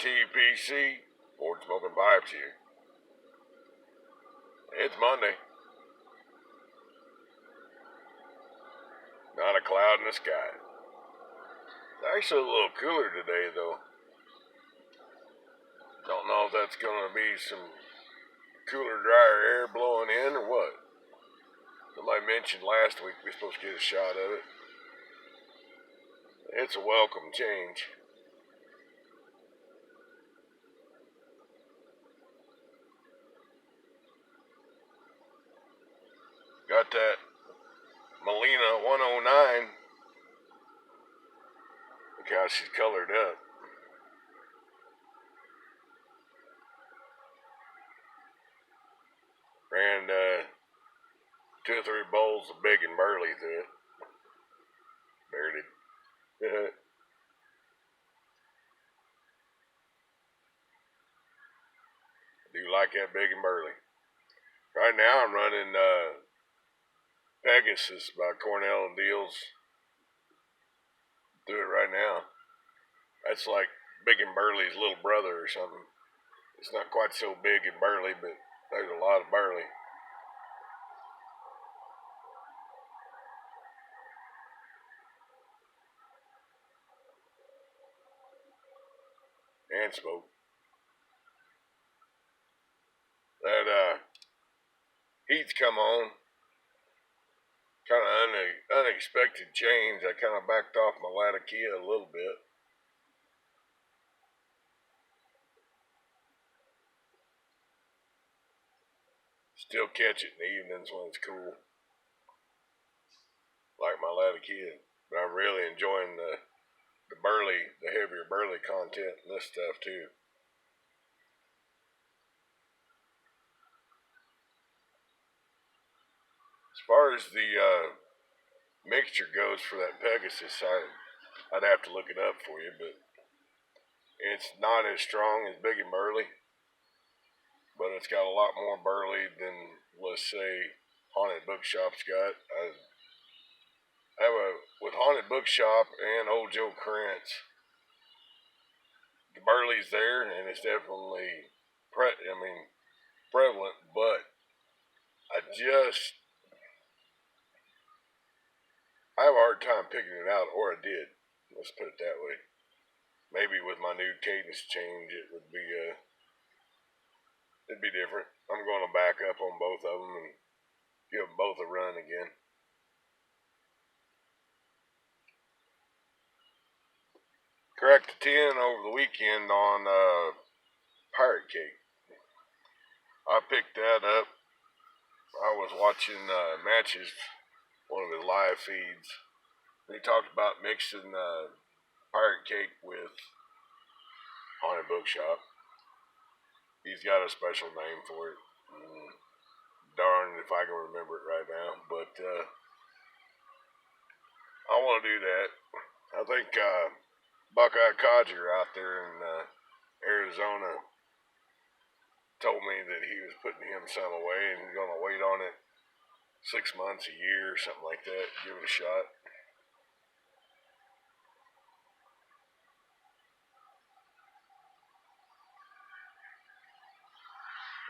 TPC, Ford Smoking Pipes here. It's Monday. Not a cloud in the sky. It's actually a little cooler today, though. Don't know if that's going to be some cooler, drier air blowing in or what. Somebody mentioned last week we're supposed to get a shot of it. It's a welcome change. Got that Molina 109. Look how she's colored up. Ran 2 or 3 bowls of big and burly through it. Buried it. Do like that big and burly. Right now I'm running Pegasus by Cornell and Deals. Do it right now. That's like Big and Burly's little brother or something. It's not quite so big and burly, but there's a lot of burly. And smoke. That heat's come on. Kind of unexpected change. I kind of backed off my Latakia a little bit. Still catch it in the evenings when it's cool. Like my Latakia. But I'm really enjoying the heavier burly content in this stuff too. As far as the mixture goes for that Pegasus, I'd have to look it up for you, but it's not as strong as Big and Burly, but it's got a lot more burly than, let's say, Haunted Bookshop's got. I have with Haunted Bookshop and Old Joe Krantz, the burly's there, and it's definitely prevalent, but I have a hard time picking it out, or I did. Let's put it that way. Maybe with my new cadence change, it'd be different. I'm going to back up on both of them and give them both a run again. Cracked a 10 over the weekend on Pirate Cake. I picked that up. I was watching matches, one of his live feeds. And he talked about mixing Pirate Cake with Haunted Bookshop. He's got a special name for it. Darn if I can remember it right now. But I want to do that. I think Buckeye Codger out there in Arizona told me that he was putting him some away and he's going to wait on it 6 months, a year, something like that. Give it a shot.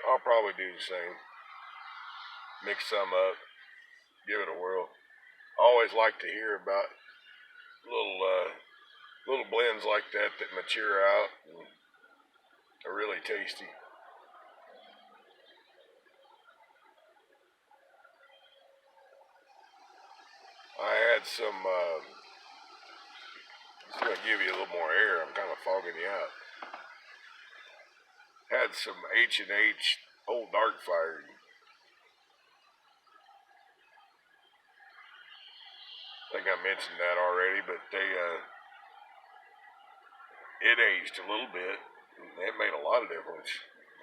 I'll probably do the same. Mix some up, give it a whirl. I always like to hear about little blends like that mature out and are really tasty. I had some. It's gonna give you a little more air. I'm kind of fogging you out. Had some H&H Old Dark Fire. I think I mentioned that already, but it aged a little bit. It made a lot of difference.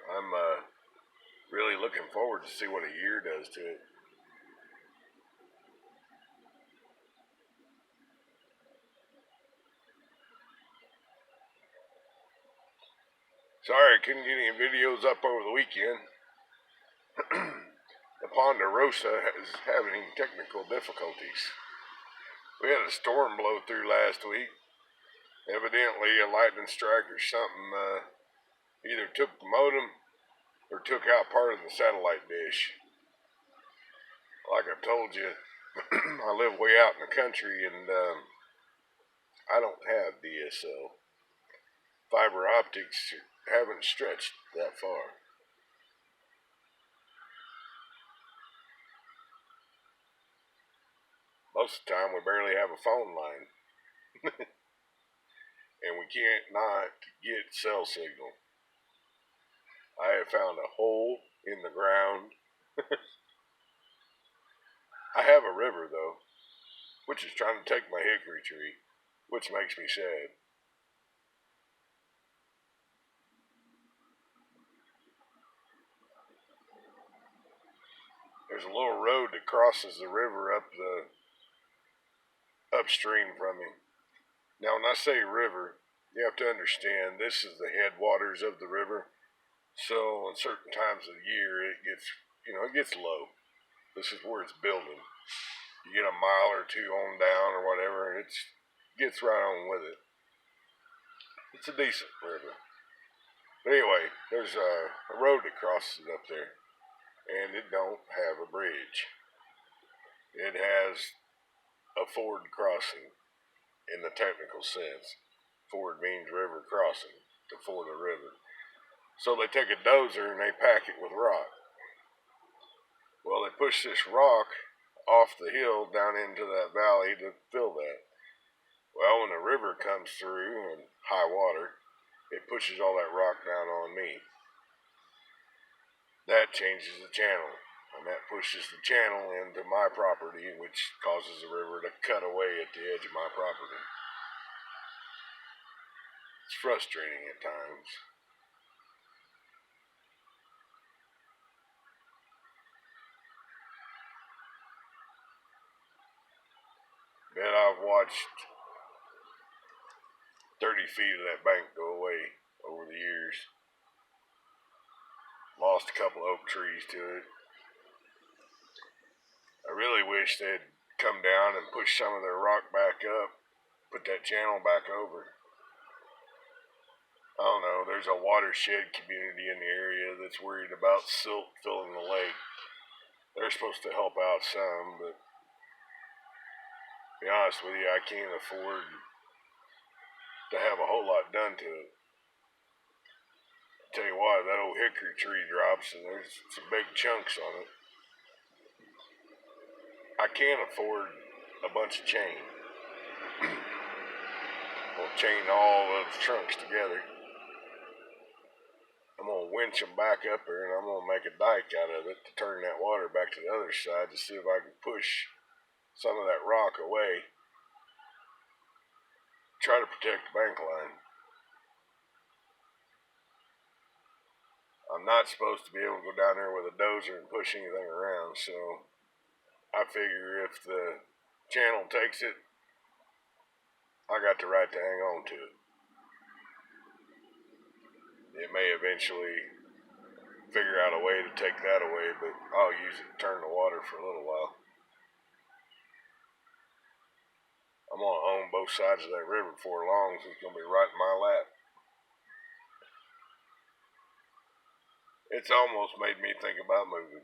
I'm really looking forward to see what a year does to it. Sorry I couldn't get any videos up over the weekend. The Ponderosa is having technical difficulties. We had a storm blow through last week. Evidently, a lightning strike or something either took the modem or took out part of the satellite dish. Like I told you, I live way out in the country and I don't have DSL. Fiber optics haven't stretched that far. Most of the time, we barely have a phone line, and we can't not get cell signal. I have found a hole in the ground. I have a river, though, which is trying to take my hickory tree, which makes me sad. There's a little road that crosses the river up the upstream from me. Now, when I say river, you have to understand this is the headwaters of the river. So, in certain times of the year, it gets low. This is where it's building. You get a mile or two on down or whatever, and it gets right on with it. It's a decent river. But anyway, there's a road that crosses it up there, and it don't have a bridge. It has a ford crossing in the technical sense. Ford means river crossing, to ford a river. So they take a dozer and they pack it with rock. Well, they push this rock off the hill down into that valley to fill that. Well, when the river comes through and high water, it pushes all that rock down on me. That changes the channel, and that pushes the channel into my property, which causes the river to cut away at the edge of my property. It's frustrating at times. Bet I've watched 30 feet of that bank go away over the years. Lost a couple oak trees to it. I really wish they'd come down and push some of their rock back up, put that channel back over. I don't know, there's a watershed community in the area that's worried about silt filling the lake. They're supposed to help out some, but to be honest with you, I can't afford to have a whole lot done to it. Tell you what, that old hickory tree drops and there's some big chunks on it. I can't afford a bunch of chain. We'll chain all those trunks together. I'm going to winch them back up there and I'm going to make a dike out of it to turn that water back to the other side to see if I can push some of that rock away. Try to protect the bank line. I'm not supposed to be able to go down there with a dozer and push anything around, so I figure if the channel takes it, I got the right to hang on to it. It may eventually figure out a way to take that away, but I'll use it to turn the water for a little while. I'm going to own both sides of that river before long, so it's going to be right in my lap. It's almost made me think about moving.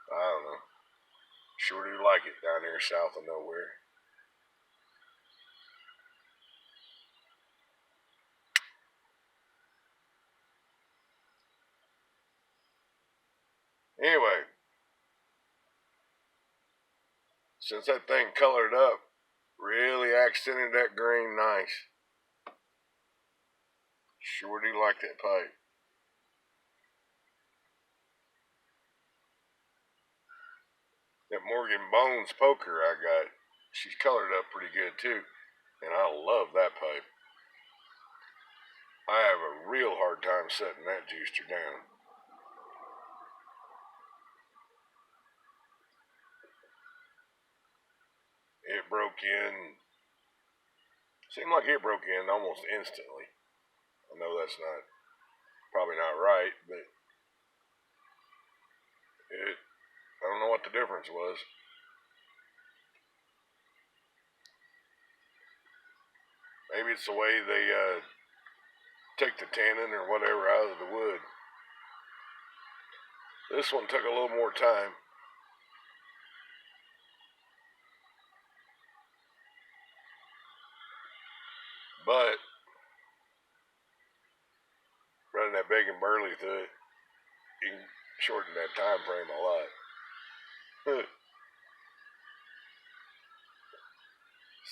I don't know. Sure do like it down here south of nowhere. Anyway, since that thing colored up, really accented that green nice. Sure do like that pipe. That Morgan Bones poker I got, she's colored up pretty good too. And I love that pipe. I have a real hard time setting that juicer down. It broke in, seemed like it broke in almost instantly. I know that's probably not right, but I don't know what the difference was. Maybe it's the way they take the tannin or whatever out of the wood. This one took a little more time. But running that big and burly through it, you can shorten that time frame a lot.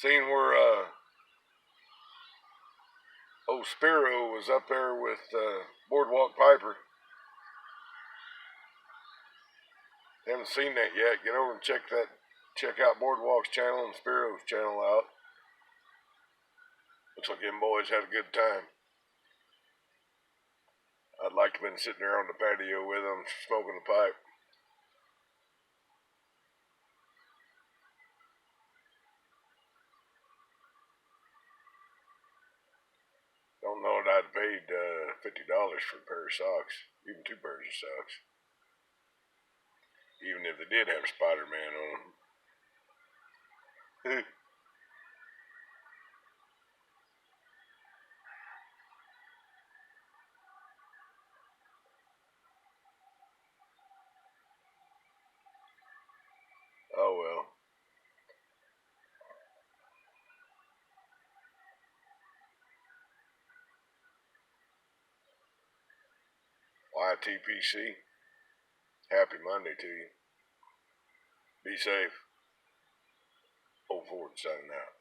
Seen where old Spiro was up there with Boardwalk Piper. Haven't seen that yet. Get over and check out Boardwalk's channel and Spiro's channel out. Looks like them boys had a good time. I'd like to have been sitting there on the patio with them, smoking a pipe. Don't know that I'd paid $50 for a pair of socks, even 2 pairs of socks. Even if they did have Spider-Man on them. Oh well. YTPC. Happy Monday to you. Be safe. Old Ford signing out.